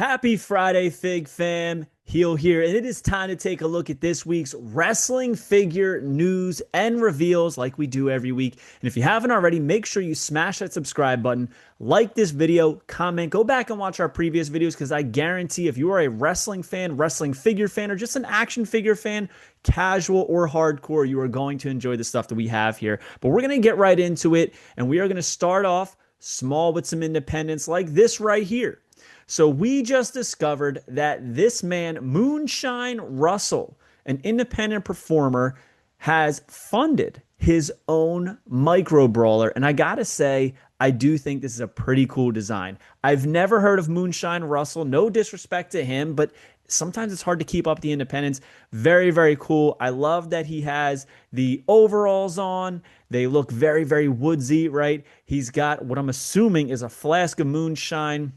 Happy Friday, Fig fam. Heel here, and it is time to take a look at this week's wrestling figure news and reveals like we do every week. And if you haven't already, make sure you smash that subscribe button, like this video, comment, go back and watch our previous videos because I guarantee if you are a wrestling fan, wrestling figure fan, or just an action figure fan, casual or hardcore, you are going to enjoy the stuff that we have here. But we're going to get right into it, and we are going to start off small with some independence like this right here. So we just discovered that this man, Moonshine Russell, an independent performer, has funded his own micro brawler. And I gotta say, I do think this is a pretty cool design. I've never heard of Moonshine Russell. No disrespect to him, but sometimes it's hard to keep up the independence. Very, very cool. I love that he has the overalls on. They look very, very woodsy, right? He's got what I'm assuming is a flask of moonshine.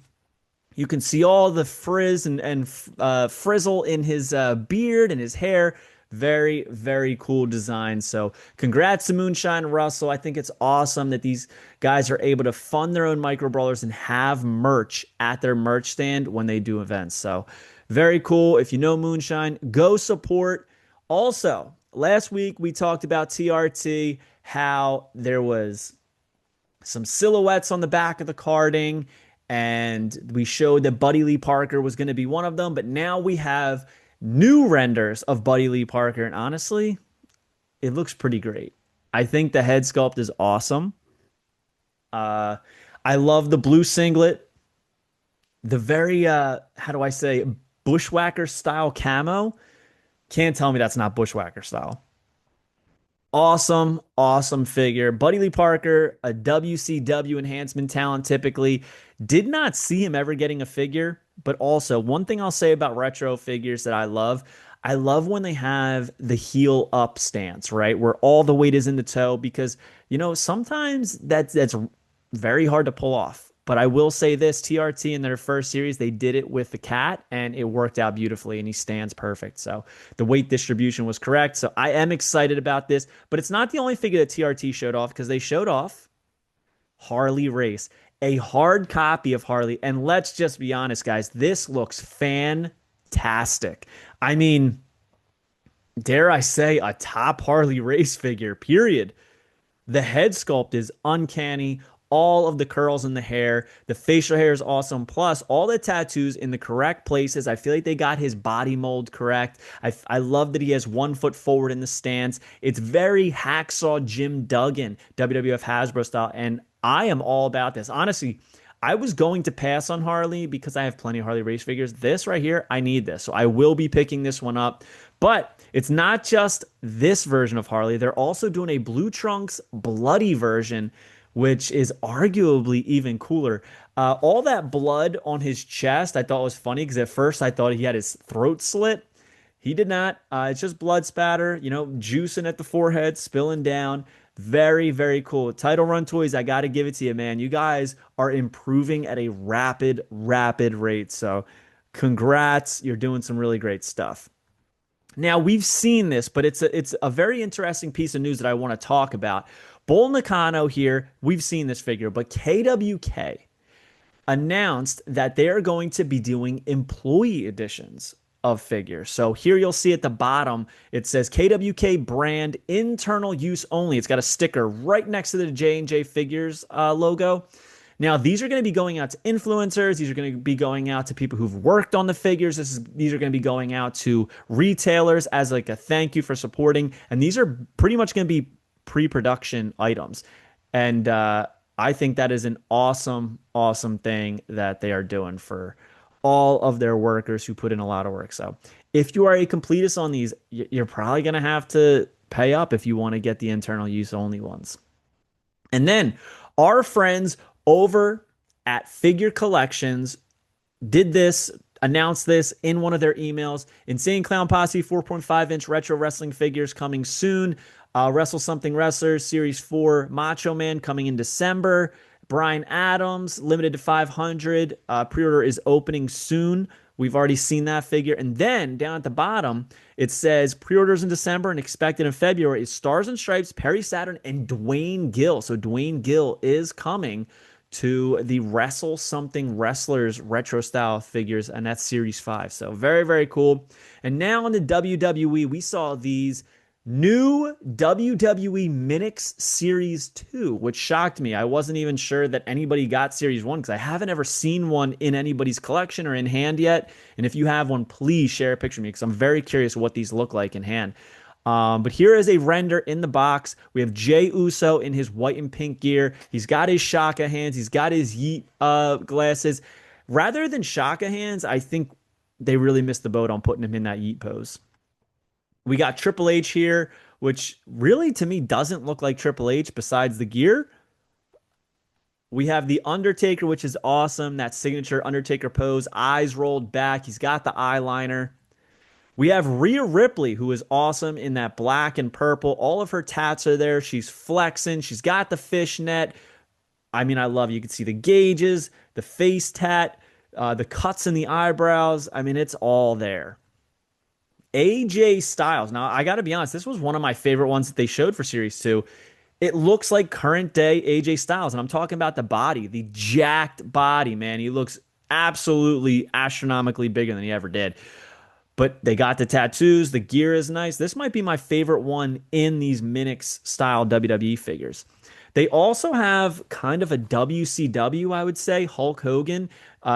You can see all the frizz and frizzle in his beard and his hair. Very, very cool design. So congrats to Moonshine Russell. I think it's awesome that these guys are able to fund their own micro brawlers and have merch at their merch stand when they do events. So very cool. If you know Moonshine, go support. Also, last week we talked about TRT, how there was some silhouettes on the back of the carding, and we showed that Buddy Lee Parker was going to be one of them, but now we have new renders of Buddy Lee Parker, and honestly, it looks pretty great. I think the head sculpt is awesome. I love the blue singlet, the very, how do I say, Bushwhacker style camo. Can't tell me that's not Bushwhacker style. Awesome, awesome figure. Buddy Lee Parker, a WCW enhancement talent typically. Did not see him ever getting a figure, but also one thing I'll say about retro figures that I love when they have the heel up stance, right? Where all the weight is in the toe because, you know, sometimes that's very hard to pull off. But I will say this, TRT in their first series, they did it with the cat and it worked out beautifully and he stands perfect. So the weight distribution was correct. So I am excited about this, but it's not the only figure that TRT showed off because they showed off Harley Race, a hard copy of Harley. And let's just be honest, guys, this looks fantastic. I mean, dare I say a top Harley Race figure, period. The head sculpt is uncanny. All of the curls in the hair, the facial hair is awesome. Plus, all the tattoos in the correct places. I feel like they got his body mold correct. I love that he has 1 foot forward in the stance. It's very Hacksaw Jim Duggan, WWF Hasbro style, and I am all about this. Honestly, I was going to pass on Harley because I have plenty of Harley Race figures. This right here, I need this. So I will be picking this one up. But it's not just this version of Harley. They're also doing a Blue Trunks bloody version, which is arguably even cooler. All that blood on his chest I thought was funny because at first I thought he had his throat slit. He did not. It's just blood spatter, you know, juicing at the forehead, spilling down. Very, very cool. Title Run Toys, I got to give it to you, man. You guys are improving at a rapid, rapid rate. So congrats. You're doing some really great stuff. Now, we've seen this, but it's a very interesting piece of news that I want to talk about. Bull Nakano here, we've seen this figure, but KWK announced that they are going to be doing employee editions of figures. So here you'll see at the bottom, it says KWK brand internal use only. It's got a sticker right next to the J&J Figures logo. Now, these are going to be going out to influencers. These are going to be going out to people who've worked on the figures. These are going to be going out to retailers as like a thank you for supporting. And these are pretty much going to be pre-production items. And I think that is an awesome, awesome thing that they are doing for all of their workers who put in a lot of work. So if you are a completist on these, you're probably going to have to pay up if you want to get the internal use only ones. And then our friends over at Figure Collections announced this in one of their emails. Insane Clown Posse 4.5-inch retro wrestling figures coming soon. Wrestle Something Wrestlers Series 4 Macho Man coming in December. Brian Adams, limited to 500. Pre-order is opening soon. We've already seen that figure. And then down at the bottom, it says pre-orders in December and expected in February is Stars and Stripes, Perry Saturn, and Dwayne Gill. So Dwayne Gill is coming to the Wrestle Something Wrestlers retro style figures, and that's Series 5. So very, very cool. And now in the WWE, we saw these new WWE Minix Series 2, which shocked me. I wasn't even sure that anybody got Series 1 because I haven't ever seen one in anybody's collection or in hand yet. And if you have one, please share a picture of me because I'm very curious what these look like in hand. But here is a render in the box. We have Jey Uso in his white and pink gear. He's got his Shaka hands. He's got his Yeet glasses. Rather than Shaka hands, I think they really missed the boat on putting him in that Yeet pose. We got Triple H here, which really to me doesn't look like Triple H besides the gear. We have the Undertaker, which is awesome. That signature Undertaker pose, eyes rolled back. He's got the eyeliner. We have Rhea Ripley, who is awesome in that black and purple. All of her tats are there. She's flexing. She's got the fishnet. I mean, I love it. You can see the gauges, the face tat, the cuts in the eyebrows. I mean, it's all there. AJ Styles. Now, I got to be honest, this was one of my favorite ones that they showed for Series 2. It looks like current day AJ Styles, and I'm talking about the body, the jacked body, man. He looks absolutely astronomically bigger than he ever did. But they got the tattoos. The gear is nice. This might be my favorite one in these Minix style WWE figures. They also have kind of a WCW, I would say, Hulk Hogan.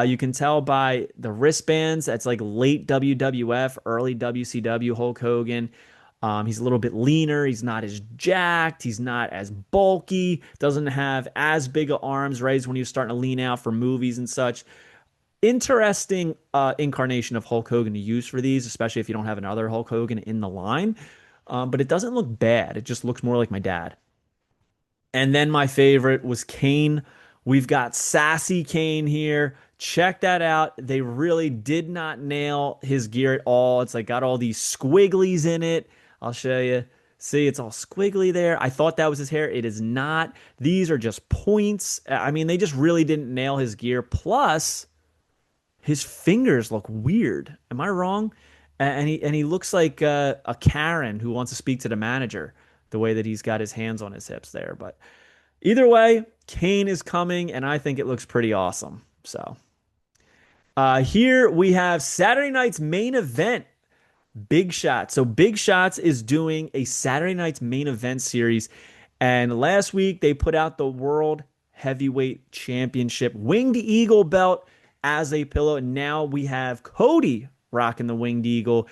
You can tell by the wristbands. That's like late WWF, early WCW Hulk Hogan. He's a little bit leaner. He's not as jacked. He's not as bulky. Doesn't have as big of arms, right, as when he was starting to lean out for movies and such. Interesting incarnation of Hulk Hogan to use for these, especially if you don't have another Hulk Hogan in the line. But it doesn't look bad. It just looks more like my dad. And then my favorite was Kane. We've got Sassy Kane here. Check that out. They really did not nail his gear at all. It's like got all these squigglies in it. I'll show you. See, it's all squiggly there. I thought that was his hair. It is not. These are just points. I mean, they just really didn't nail his gear. Plus, his fingers look weird. Am I wrong? And he looks like a Karen who wants to speak to the manager, the way that he's got his hands on his hips there. But either way, Kane is coming, and I think it looks pretty awesome. So here we have Saturday night's main event, Big Shots. So Big Shots is doing a Saturday night's main event series. And last week, they put out the World Heavyweight Championship Winged Eagle belt as a pillow. And now we have Cody rocking the Winged Eagle,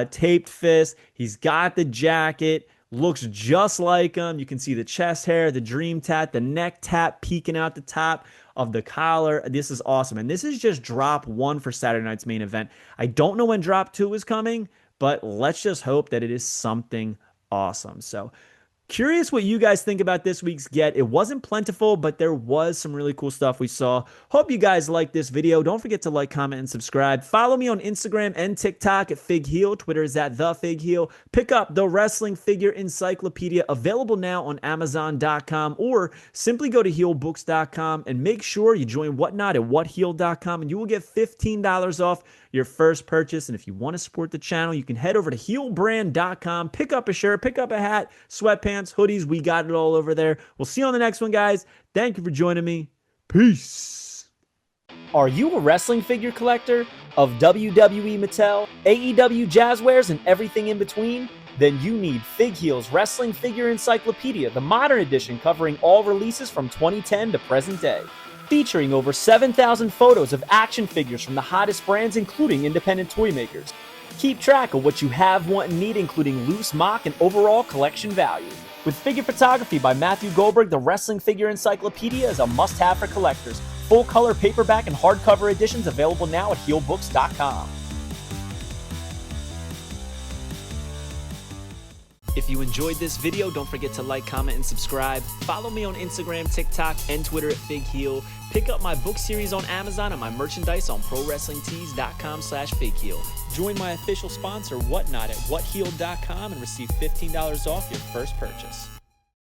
taped fist. He's got the jacket. Looks just like him. You can see the chest hair, the dream tat, the neck tat peeking out the top of the collar. This is awesome. And this is just drop 1 for Saturday night's main event. I don't know when drop 2 is coming, but let's just hope that it is something awesome. So curious what you guys think about this week's get. It wasn't plentiful, but there was some really cool stuff we saw. Hope you guys liked this video. Don't forget to like, comment, and subscribe. Follow me on Instagram and TikTok at FigHeal. Twitter is at TheFigHeal. Pick up the Wrestling Figure Encyclopedia, available now on Amazon.com, or simply go to HealBooks.com and make sure you join Whatnot at WhatHeal.com, and you will get $15 off your first purchase. And if you want to support the channel, you can head over to HealBrand.com, pick up a shirt, pick up a hat, sweatpants, hoodies. We got it all over there. We'll see you on the next one, guys. Thank you for joining me. Peace. Are you a wrestling figure collector of WWE Mattel, AEW Jazzwares, and everything in between? Then you need FigHeal's Wrestling Figure Encyclopedia, the modern edition covering all releases from 2010 to present day. Featuring over 7,000 photos of action figures from the hottest brands, including independent toy makers. Keep track of what you have, want, and need, including loose, mock, and overall collection value. With figure photography by Matthew Goldberg, the Wrestling Figure Encyclopedia is a must-have for collectors. Full-color paperback and hardcover editions available now at HealBooks.com. If you enjoyed this video, don't forget to like, comment, and subscribe. Follow me on Instagram, TikTok, and Twitter at FigHeal. Pick up my book series on Amazon and my merchandise on ProWrestlingTees.com/FigHeal. Join my official sponsor, Whatnot, at WhatHeal.com and receive $15 off your first purchase.